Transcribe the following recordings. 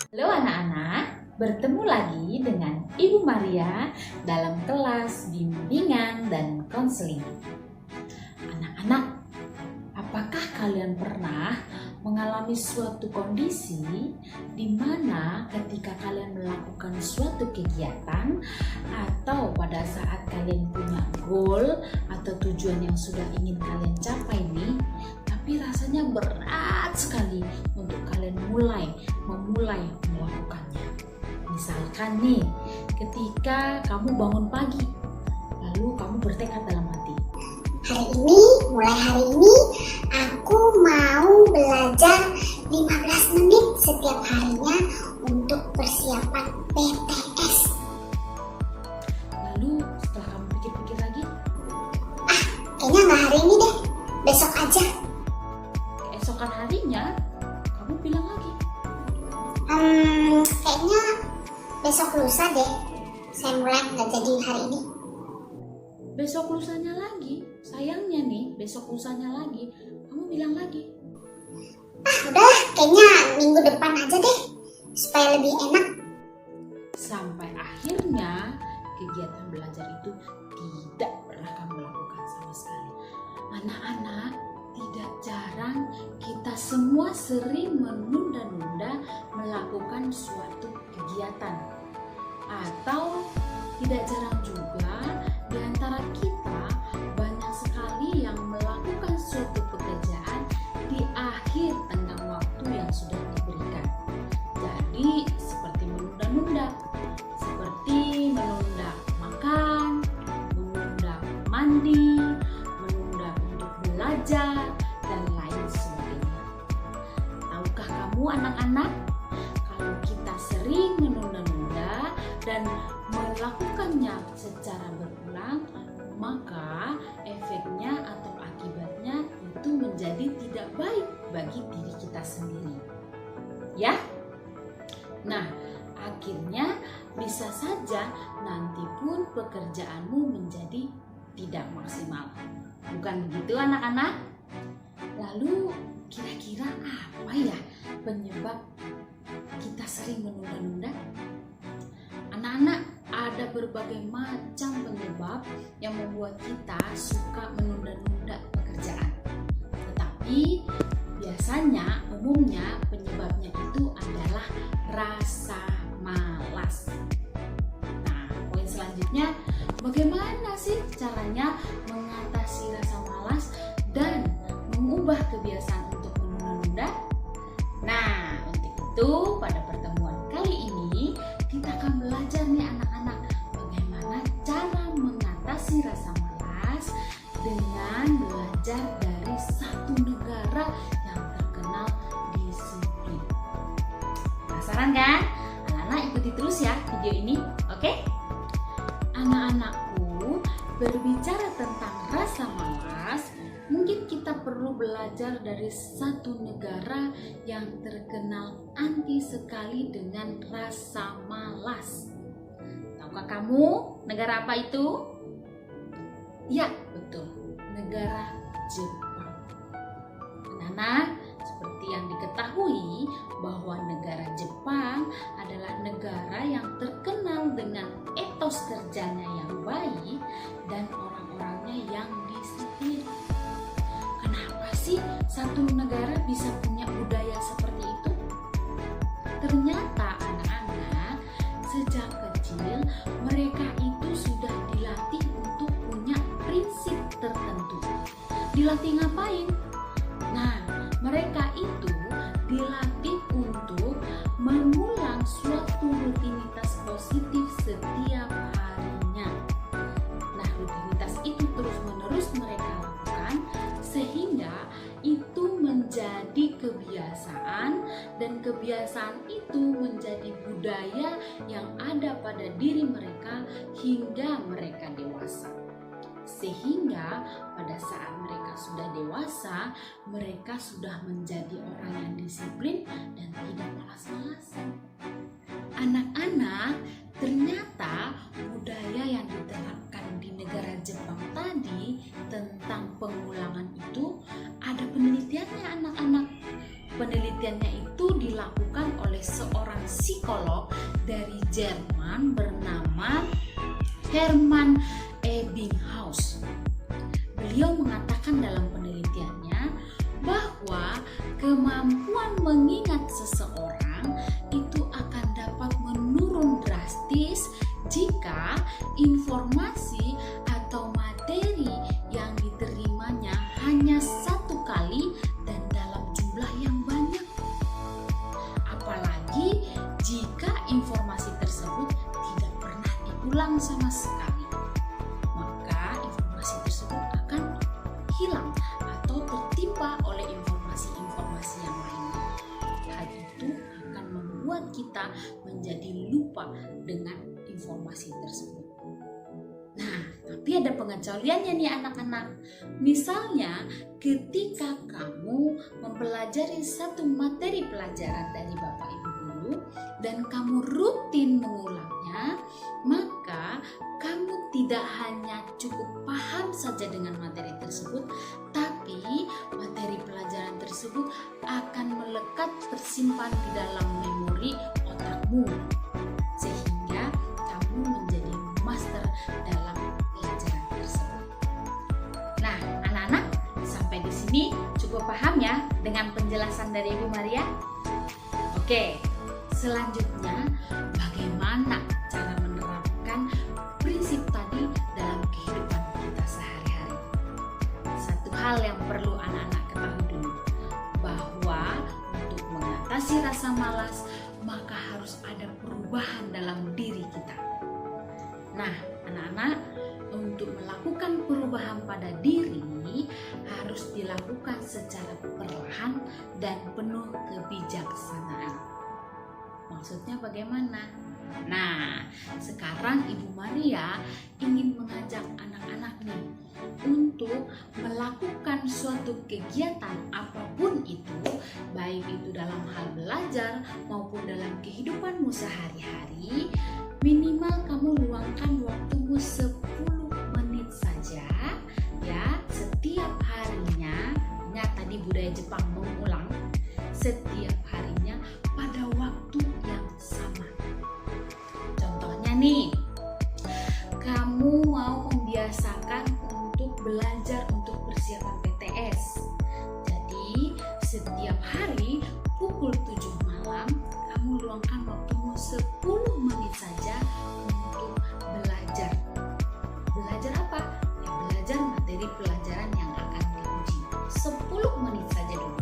Halo anak-anak, bertemu lagi dengan Ibu Maria dalam kelas bimbingan dan konseling. Anak-anak, apakah kalian pernah mengalami suatu kondisi di mana ketika kalian melakukan suatu kegiatan atau pada saat kalian punya goal atau tujuan yang sudah ingin kalian capai nih, tapi rasanya berat sekali untuk kalian memulai melakukannya. Misalkan nih, ketika kamu bangun pagi, lalu kamu bertekad dalam hati, mulai hari ini aku mau belajar 15 menit setiap harinya untuk persiapan PTS. Lalu setelah kamu pikir-pikir lagi, Kayaknya nggak hari ini deh, besok aja. keesokan harinya kamu bilang lagi, Kayaknya besok lusa deh, saya mulai nggak jadi hari ini. besok lusanya lagi, sayangnya nih besok lusanya lagi, kamu bilang lagi, Udah, kayaknya minggu depan aja deh, supaya lebih enak. sampai akhirnya kegiatan belajar itu tidak pernah kamu lakukan sama sekali. Anak-anak, tidak jarang kita semua sering menunda-nunda melakukan suatu kegiatan, atau tidak jarang juga di antara kita banyak sekali yang melakukan suatu pekerjaan di akhir tenggang waktu yang sudah diberikan. Jadi seperti menunda-nunda, seperti menunda makan, menunda mandi, menunda untuk belajar, dan lain sebagainya. Tahukah kamu anak-anak, kalau kita sering menunda-nunda dan melakukannya secara berulang, maka efeknya atau akibatnya itu menjadi tidak baik bagi diri kita sendiri. Ya? Nah, akhirnya bisa saja nanti pun pekerjaanmu menjadi tidak maksimal. Bukan begitu anak-anak? Lalu kira-kira apa ya penyebab kita sering menunda-nunda? Anak-anak, ada berbagai macam penyebab yang membuat kita suka menunda-nunda pekerjaan. Tetapi biasanya umumnya penyebabnya itu adalah rasa malas. Nah, poin selanjutnya, bagaimana sih caranya mengatasi rasa malas dan mengubah kebiasaan untuk menunda-nunda? Nah, untuk itu pada pertemuan kali ini kita akan belajar nih anak-anak bagaimana cara mengatasi rasa malas dengan belajar dari satu negara yang terkenal disiplin. Penasaran kan? Anak-anak ikuti terus ya video ini, oke? Anak-anakku, berbicara tentang rasa malas, mungkin kita perlu belajar dari satu negara yang terkenal anti sekali dengan rasa malas. Tahukah kamu negara apa itu? Ya, betul, negara Jepang. Anak-anak, seperti yang diketahui bahwa negara Jepang adalah negara yang terkenal dengan etos kerjanya yang baik dan orang-orangnya yang disiplin. Kenapa sih satu negara bisa punya budaya seperti itu? Ternyata anak-anak, sejak kecil mereka itu sudah dilatih untuk punya prinsip tertentu. Dilatih ngapain? Nah, mereka itu dilatih untuk mengulang suatu rutinitas positif setiap harinya. Nah, rutinitas itu terus-menerus mereka lakukan sehingga itu menjadi kebiasaan, dan kebiasaan itu menjadi budaya yang ada pada diri mereka hingga mereka dewasa. Sehingga pada saat mereka sudah dewasa, mereka sudah menjadi orang yang disiplin dan tidak malas-malasan. Anak-anak, ternyata budaya yang diterapkan di negara Jepang tadi tentang pengulangan itu ada penelitiannya anak-anak. Penelitiannya itu dilakukan oleh seorang lupa dengan informasi tersebut. Nah, tapi ada pengecualiannya nih anak-anak. Misalnya ketika kamu mempelajari satu materi pelajaran dari Bapak Ibu guru dan kamu rutin mengulangnya, maka kamu tidak hanya cukup paham saja dengan materi tersebut, tapi materi pelajaran tersebut akan melekat tersimpan di dalam memori otakmu sehingga kamu menjadi master dalam pelajaran tersebut. Nah, anak-anak, sampai di sini cukup paham ya dengan penjelasan dari Ibu Maria? Oke, selanjutnya bagaimana cara menerapkan prinsip tadi dalam kehidupan kita sehari-hari? Satu hal yang perlu anak-anak ketahui dulu, bahwa untuk mengatasi rasa malas maka harus ada perubahan dalam diri kita. Nah, anak-anak, untuk melakukan perubahan pada diri harus dilakukan secara perlahan dan penuh kebijaksanaan. Maksudnya bagaimana? Nah, sekarang Ibu Maria ingin mengajak anak-anak nih untuk melakukan suatu kegiatan apapun itu, baik itu dalam hal belajar maupun dalam kehidupanmu sehari-hari. Minimal kamu luangkan waktumu 10 menit saja ya setiap harinya. Ingat tadi budaya Jepang mengulang setiap harinya pada waktu yang sama. Contohnya nih, kamu mau membiasakan untuk belajar untuk persiapan PTS. Jadi setiap hari pukul 7 malam kamu luangkan waktumu 10 menit saja untuk belajar. Belajar apa? Ya, belajar materi pelajaran yang akan diuji. 10 menit saja dulu.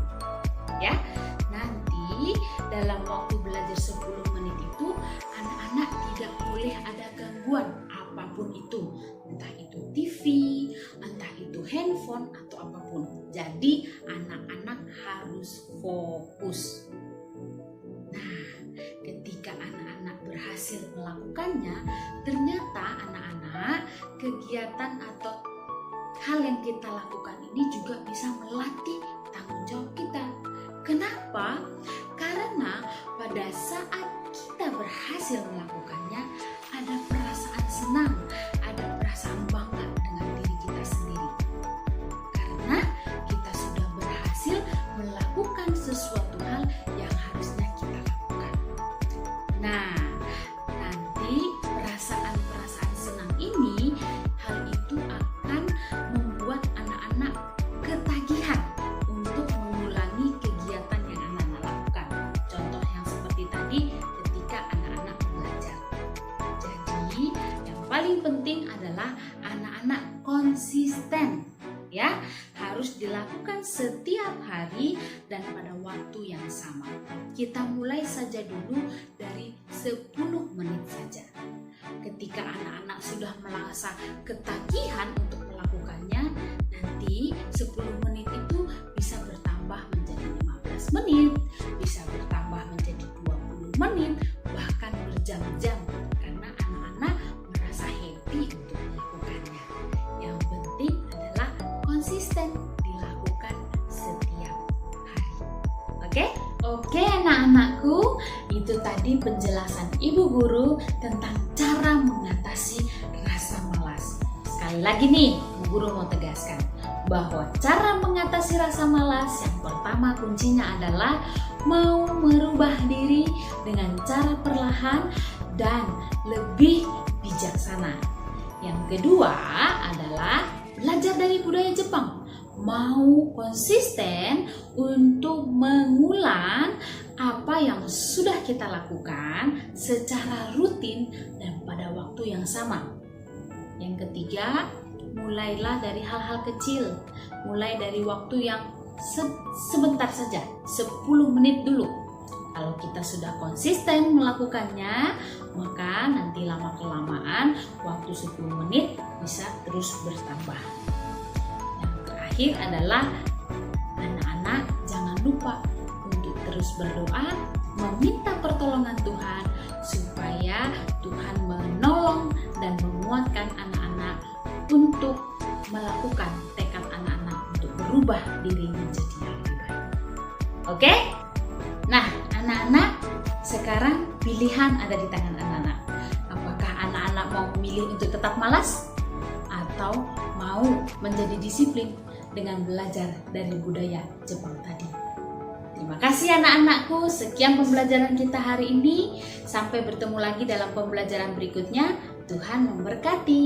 Ya. Nanti dalam waktu belajar 10 menit itu anak-anak tidak boleh ada gangguan apapun itu. Entah itu TV, entah itu handphone atau apapun. Jadi anak-anak harus fokus. Nah, ketika anak-anak berhasil melakukannya, ternyata anak-anak kegiatan atau hal yang kita lakukan ini juga bisa melatih tanggung jawab kita. Kenapa? Karena pada saat kita berhasil melakukannya, ada perasaan senang, ada perasaan bangga dengan diri kita sendiri. Karena kita sudah berhasil melakukan sesuatu hal yang harusnya kita lakukan. Nah, nanti perasaan-perasaan senang ini, hal itu akan membuat anak-anak ketagihan untuk mengulangi kegiatan yang anak-anak lakukan. Contoh yang seperti tadi ketika anak-anak belajar. Jadi, yang paling penting adalah anak-anak konsisten. Ya, harus dilakukan setiap hari dan pada waktu yang sama. Kita mulai saja dulu dari 10 menit saja. Ketika anak-anak sudah merasa ketagihan untuk melakukannya, nanti 10 menit itu bisa bertambah menjadi 15 menit, bisa bertambah menjadi 20 menit, bahkan berjam-jam, karena anak-anak merasa happy untuk melakukannya. Yang penting adalah konsisten dilakukan setiap hari. Oke anak-anakku, itu tadi penjelasan Ibu Guru tentang cara mengatasi rasa malas. Sekali lagi nih, Ibu Guru mau tegaskan bahwa cara mengatasi rasa malas yang pertama kuncinya adalah mau merubah diri dengan cara perlahan dan lebih bijaksana. Yang kedua adalah belajar dari budaya Jepang, mau konsisten untuk mengulang apa yang sudah kita lakukan secara rutin dan pada waktu yang sama. Yang ketiga, mulailah dari hal-hal kecil, mulai dari waktu yang sebentar saja, 10 menit dulu. Kalau kita sudah konsisten melakukannya, maka nanti lama-kelamaan waktu 10 menit bisa terus bertambah. Yang terakhir adalah anak-anak jangan lupa untuk terus berdoa, meminta pertolongan Tuhan supaya percaya Tuhan menolong dan menguatkan anak-anak untuk melakukan tekad anak-anak untuk berubah diri menjadi yang lebih baik. Oke? Nah, anak-anak, sekarang pilihan ada di tangan anak-anak. Apakah anak-anak mau memilih untuk tetap malas atau mau menjadi disiplin dengan belajar dari budaya Jepang tadi? Terima kasih anak-anakku, sekian pembelajaran kita hari ini. Sampai bertemu lagi dalam pembelajaran berikutnya. Tuhan memberkati.